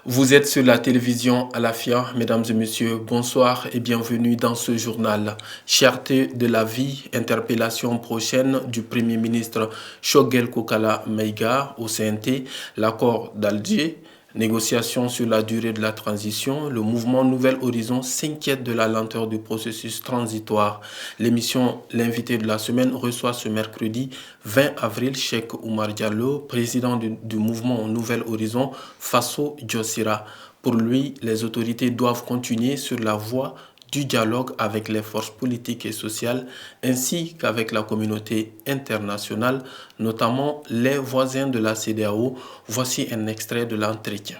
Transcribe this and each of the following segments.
Vous êtes sur la télévision Alafia, mesdames et messieurs, bonsoir et bienvenue dans ce journal. Cherté de la vie, interpellation prochaine du Premier ministre Choguel Kokala Maïga au CNT, l'accord d'Alger, négociations sur la durée de la transition, le mouvement Nouvel Horizon s'inquiète de la lenteur du processus transitoire. L'émission L'invité de la semaine reçoit ce mercredi 20 avril Cheikh Oumar Diallo, président du mouvement Nouvel Horizon, Faso Diossira. Pour lui, les autorités doivent continuer sur la voie du dialogue avec les forces politiques et sociales ainsi qu'avec la communauté internationale, notamment les voisins de la CEDEAO. Voici un extrait de l'entretien.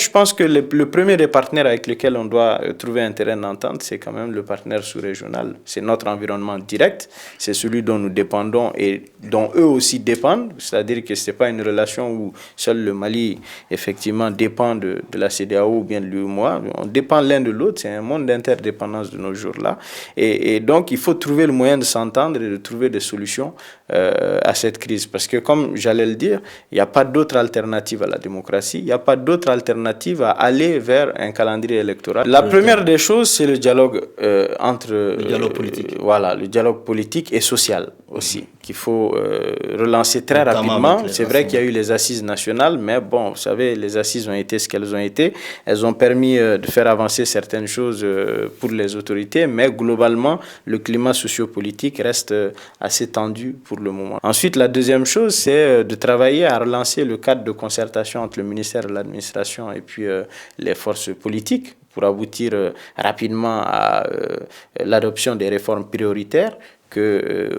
Je pense que le premier des partenaires avec lequel on doit trouver un terrain d'entente, c'est quand même le partenaire sous-régional. C'est notre environnement direct, c'est celui dont nous dépendons et dont eux aussi dépendent. C'est-à-dire que ce n'est pas une relation où seul le Mali, effectivement, dépend de la CEDEAO ou bien de l'UEMOA. On dépend l'un de l'autre, c'est un monde d'interdépendance de nos jours-là. Et donc, il faut trouver le moyen de s'entendre et de trouver des solutions à cette crise. Parce que, comme j'allais le dire, il n'y a pas d'autre alternative à la démocratie, il n'y a pas d'autre alternative à aller vers un calendrier électoral. La première des choses, c'est le dialogue entre... Le dialogue politique. Voilà, le dialogue politique et social aussi, qu'il faut relancer très rapidement. C'est vrai qu'il y a eu les assises nationales, mais bon, vous savez, les assises ont été ce qu'elles ont été. Elles ont permis de faire avancer certaines choses pour les autorités, mais globalement, le climat sociopolitique reste assez tendu pour le moment. Ensuite, la deuxième chose, c'est de travailler à relancer le cadre de concertation entre le ministère de l'administration et puis les forces politiques pour aboutir rapidement à l'adoption des réformes prioritaires que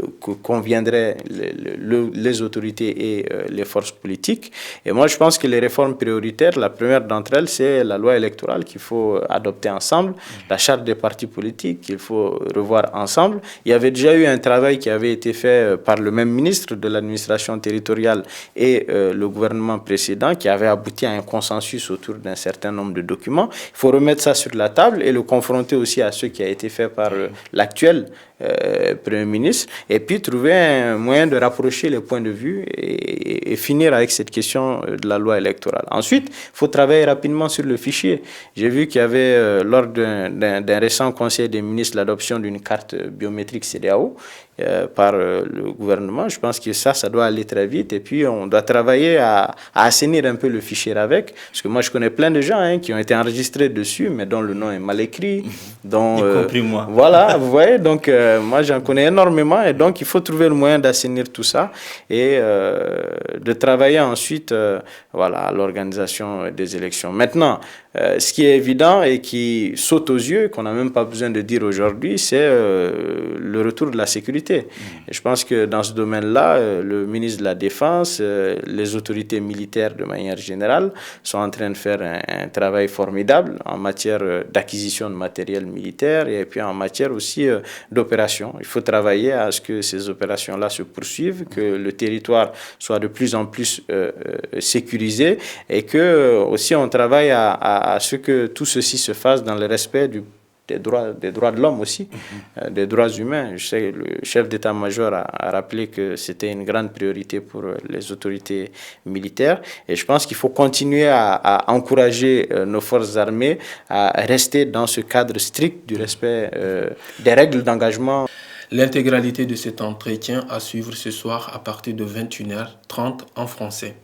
conviendraient les autorités et les forces politiques. Et moi, je pense que les réformes prioritaires, la première d'entre elles, c'est la loi électorale qu'il faut adopter ensemble, la charte des partis politiques qu'il faut revoir ensemble. Il y avait déjà eu un travail qui avait été fait par le même ministre de l'administration territoriale et le gouvernement précédent qui avait abouti à un consensus autour d'un certain nombre de documents. Il faut remettre ça sur la table et le confronter aussi à ce qui a été fait par l'actuel Premier ministre, et puis trouver un moyen de rapprocher les points de vue et finir avec cette question de la loi électorale. Ensuite, il faut travailler rapidement sur le fichier. J'ai vu qu'il y avait, lors d'un récent conseil des ministres, l'adoption d'une carte biométrique CEDEAO par le gouvernement. Je pense que ça doit aller très vite, et puis on doit travailler à assainir un peu le fichier avec, parce que moi je connais plein de gens qui ont été enregistrés dessus, mais dont le nom est mal écrit, dont, y compris moi. Voilà, vous voyez, donc moi j'en connais énormément, et donc il faut trouver le moyen d'assainir tout ça et de travailler ensuite voilà, à l'organisation des élections. Maintenant, ce qui est évident et qui saute aux yeux, qu'on n'a même pas besoin de dire aujourd'hui, c'est le retour de la sécurité. Et je pense que dans ce domaine-là, le ministre de la Défense, les autorités militaires de manière générale sont en train de faire un travail formidable en matière d'acquisition de matériel militaire et puis en matière aussi d'opération. Il faut travailler à ce que ces opérations-là se poursuivent, que le territoire soit de plus en plus sécurisé et que aussi on travaille à ce que tout ceci se fasse dans le respect des droits de l'homme aussi, des droits humains. Je sais que le chef d'état-major a rappelé que c'était une grande priorité pour les autorités militaires. Et je pense qu'il faut continuer à encourager nos forces armées à rester dans ce cadre strict du respect des règles d'engagement. L'intégralité de cet entretien à suivre ce soir à partir de 21h30 en français.